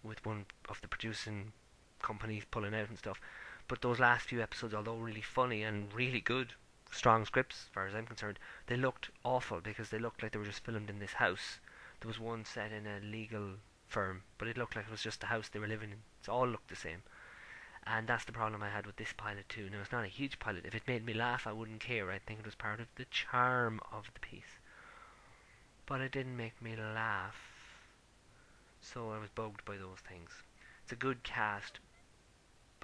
with one of the producing companies pulling out and stuff. But those last few episodes, although really funny and really good, strong scripts as far as I'm concerned, they looked awful because they looked like they were just filmed in this house. There was one set in a legal firm, but it looked like it was just the house they were living in. It all looked the same. And that's the problem I had with this pilot too. Now, it's not a huge pilot. If it made me laugh, I wouldn't care. I think it was part of the charm of the piece. But it didn't make me laugh, so I was bugged by those things. It's a good cast,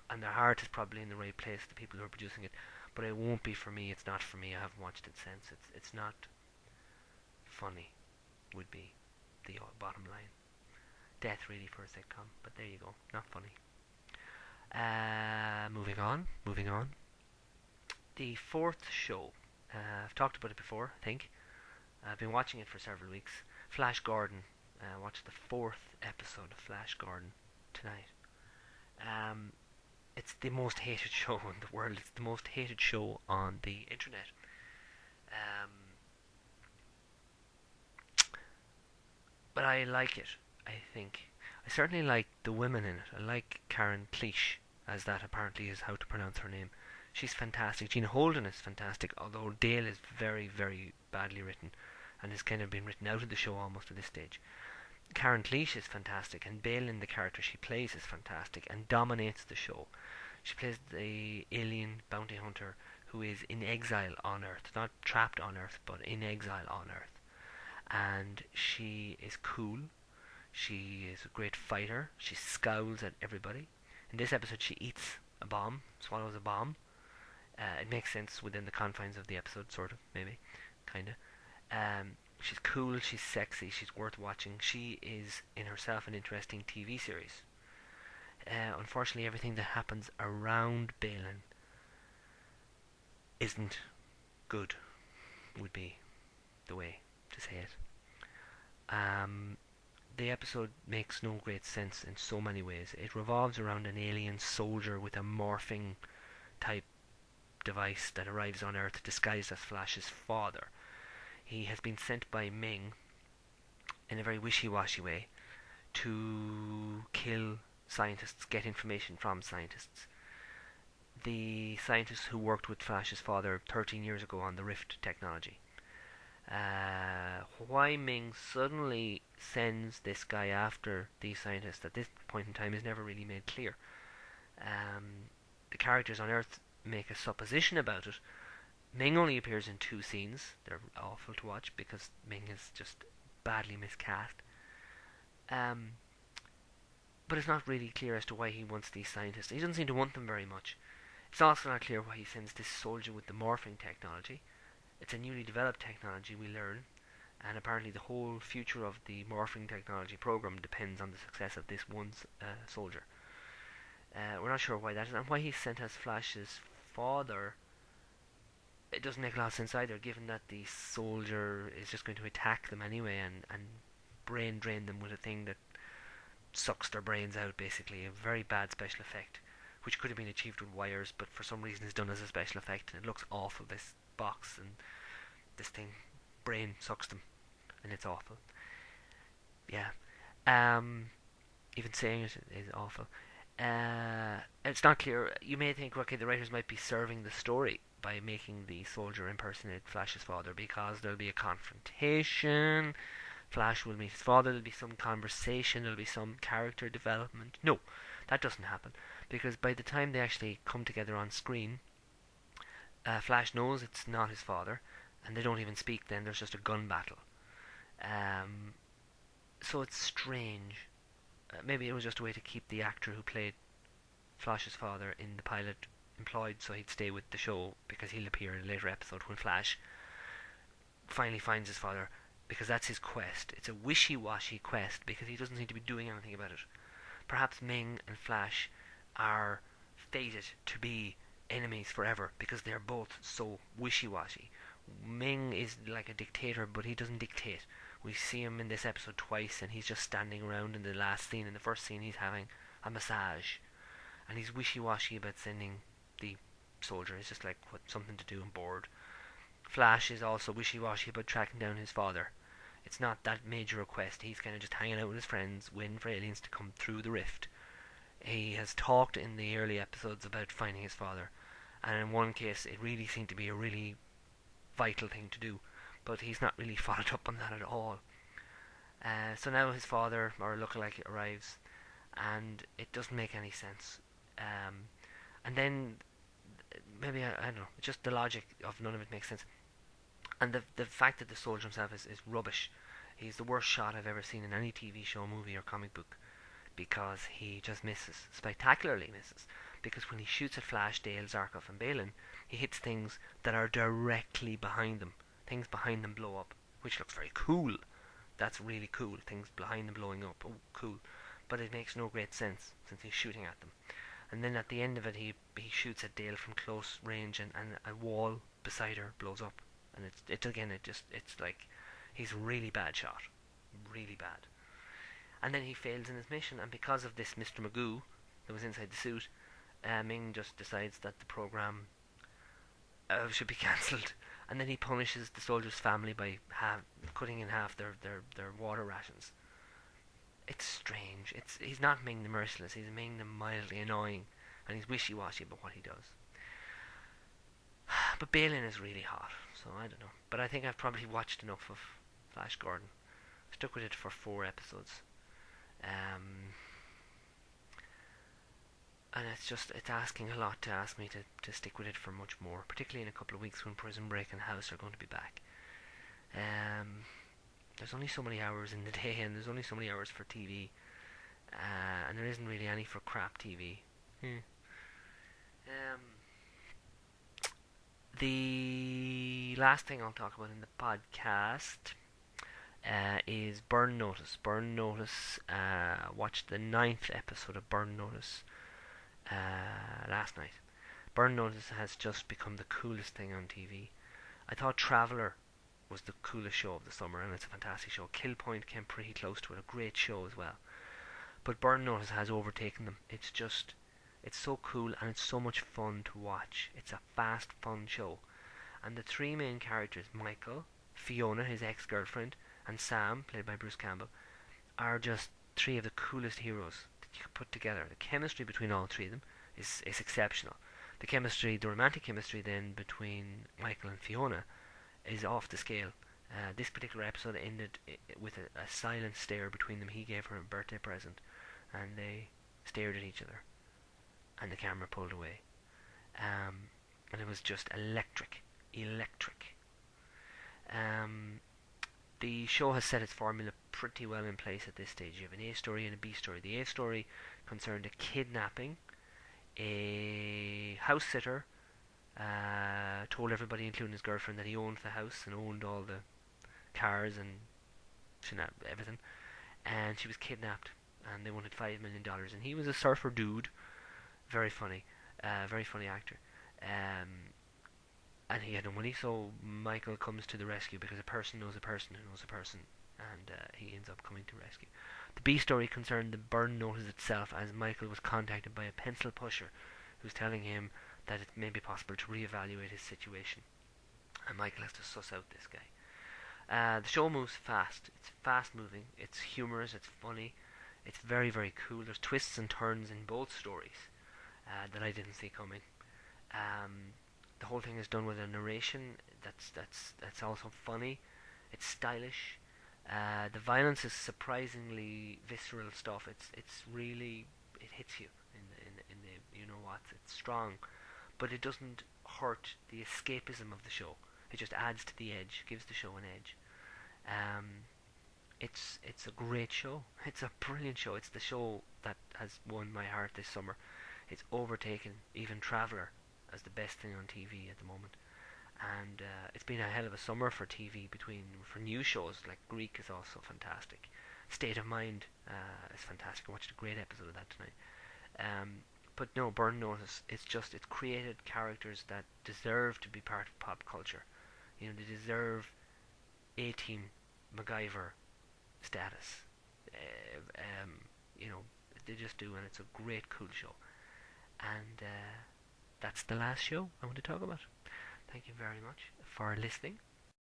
and their heart is probably in the right place, the people who are producing it. But it won't be for me. It's not for me. I haven't watched it since. It's not funny. Would be the bottom line. Death really for a sitcom, but there you go. Not funny. Moving on. Moving on. The fourth show. I've talked about it before, I think. I've been watching it for several weeks. Flash Gordon. Watched the fourth episode of Flash Gordon tonight. Um, it's the most hated show in the world. It's the most hated show on the internet. Um, but I like it. I think I certainly like the women in it. I like Karen Cleach, as that apparently is how to pronounce her name. She's fantastic. Gina Holden is fantastic, although Dale is very, very badly written and has kind of been written out of the show almost at this stage. Karen Cleach is fantastic, and Balin, the character she plays, is fantastic and dominates the show. She plays the alien bounty hunter who is in exile on Earth, not trapped on Earth, but in exile on Earth. And she is cool. She is a great fighter. She scowls at everybody. In this episode, she eats a bomb, swallows a bomb. It makes sense within the confines of the episode, sort of, maybe, kind of. She's cool, she's sexy, she's worth watching. She is, in herself, an interesting TV series. Unfortunately, everything that happens around Balin isn't good, would be the way to say it. The episode makes no great sense in so many ways. It revolves around an alien soldier with a morphing type device that arrives on Earth disguised as Flash's father. He has been sent by Ming in a very wishy-washy way to kill scientists, get information from scientists. The scientists who worked with Flash's father 13 years ago on the Rift technology. Why Ming suddenly sends this guy after these scientists at this point in time is never really made clear. The characters on Earth make a supposition about it. Ming only appears in two scenes. They're awful to watch because Ming is just badly miscast. But it's not really clear as to why he wants these scientists. He doesn't seem to want them very much. It's also not clear why he sends this soldier with the morphing technology. It's a newly developed technology, we learn, and apparently the whole future of the morphing technology program depends on the success of this one soldier. We're not sure why that is, and why he's sent as Flash's father. It doesn't make a lot of sense either, given that the soldier is just going to attack them anyway and brain drain them with a thing that sucks their brains out, basically. A very bad special effect, which could have been achieved with wires, but for some reason is done as a special effect, and it looks awful, this box, and this thing, brain sucks them, and it's awful. Yeah. Even saying it is awful. It's not clear. You may think, okay, the writers might be serving the story by making the soldier impersonate Flash's father because there'll be a confrontation. Flash will meet his father. There'll be some conversation. There'll be some character development. No, that doesn't happen because by the time they actually come together on screen, Flash knows it's not his father, and they don't even speak. Then there's just a gun battle. Um, so it's strange. Maybe it was just a way to keep the actor who played Flash's father in the pilot employed so he'd stay with the show because he'll appear in a later episode when Flash finally finds his father, because that's his quest. It's a wishy-washy quest because he doesn't seem to be doing anything about it. Perhaps Ming and Flash are fated to be enemies forever because they're both so wishy-washy. Ming is like a dictator, but he doesn't dictate. We see him in this episode twice, and he's just standing around in the last scene. In the first scene, he's having a massage, and he's wishy-washy about sending the soldier. It's just like what something to do and bored. Flash is also wishy-washy about tracking down his father. It's not that major a quest. He's kind of just hanging out with his friends, waiting for aliens to come through the rift. He has talked in the early episodes about finding his father, and in one case, it really seemed to be a really vital thing to do, but he's not really followed up on that at all. So now his father, or lookalike, arrives, and it doesn't make any sense. Um, and then maybe I don't know, just the logic of none of it makes sense. And the fact that the soldier himself is rubbish. He's the worst shot I've ever seen in any TV show, movie, or comic book because he just misses, spectacularly misses. Because when he shoots at Flash, Dale, Zarkov, and Balin, he hits things that are directly behind them. Things behind them blow up, which looks very cool. That's really cool. Things behind them blowing up. Oh, cool. But it makes no great sense since he's shooting at them. And then at the end of it, he shoots at Dale from close range, and a wall beside her blows up. And it's like he's a really bad shot, really bad. And then he fails in his mission, and because of this Mr. Magoo that was inside the suit, Ming just decides that the program should be cancelled. And then he punishes the soldiers' family by cutting in half their water rations. It's strange. He's not Ming the Merciless, he's Ming the mildly annoying, and he's wishy-washy about what he does. But Balin is really hot, so I don't know. But I think I've probably watched enough of Flash Gordon. Stuck with it for 4 episodes. And it's asking a lot to ask me to stick with it for much more, particularly in a couple of weeks when Prison Break and House are going to be back. There's only so many hours in the day, and there's only so many hours for TV, and there isn't really any for crap TV. The last thing I'll talk about in the podcast is Burn Notice. Burn Notice. Watched the 9th episode of Burn Notice last night. Burn Notice has just become the coolest thing on TV. I thought Traveller was the coolest show of the summer, and it's a fantastic show. Kill Point came pretty close to it, a great show as well. But Burn Notice has overtaken them. It's so cool, and it's so much fun to watch. It's a fast, fun show. And the 3 main characters, Michael, Fiona, his ex-girlfriend, and Sam, played by Bruce Campbell, are just 3 of the coolest heroes that you could put together. The chemistry between all 3 of them is exceptional. The romantic chemistry then between Michael and Fiona is off the scale. This particular episode ended with a silent stare between them. He gave her a birthday present, and they stared at each other, and the camera pulled away. And it was just electric. The show has set its formula pretty well in place at this stage. You have an A story and a B story. The A story concerned a kidnapping. A house sitter told everybody, including his girlfriend, that he owned the house and owned all the cars and everything. And she was kidnapped, and they wanted $5 million. And he was a surfer dude, very funny actor. And he had no money, so Michael comes to the rescue because a person knows a person who knows a person, and he ends up coming to rescue. The B story concerned the Burn Notice itself, as Michael was contacted by a pencil pusher who's telling him that it may be possible to reevaluate his situation, and Michael has to suss out this guy. The show moves fast. It's fast moving. It's humorous. It's funny. It's very, very cool. There's twists and turns in both stories that I didn't see coming. The whole thing is done with a narration that's also funny. It's stylish. The violence is surprisingly visceral stuff. It's really, it hits you in the you know what. It's strong, but it doesn't hurt the escapism of the show. It just adds to the edge, gives the show an edge. It's a great show. It's a brilliant show. It's the show that has won my heart this summer. It's overtaken even Traveller as the best thing on TV at the moment. And it's been a hell of a summer for TV for new shows. Like Greek is also fantastic. State of Mind is fantastic. I watched a great episode of that tonight. But no, Burn Notice, it's created characters that deserve to be part of pop culture. You know, they deserve A-Team MacGyver status. You know, they just do, and it's a great, cool show. And that's the last show I want to talk about. Thank you very much for listening.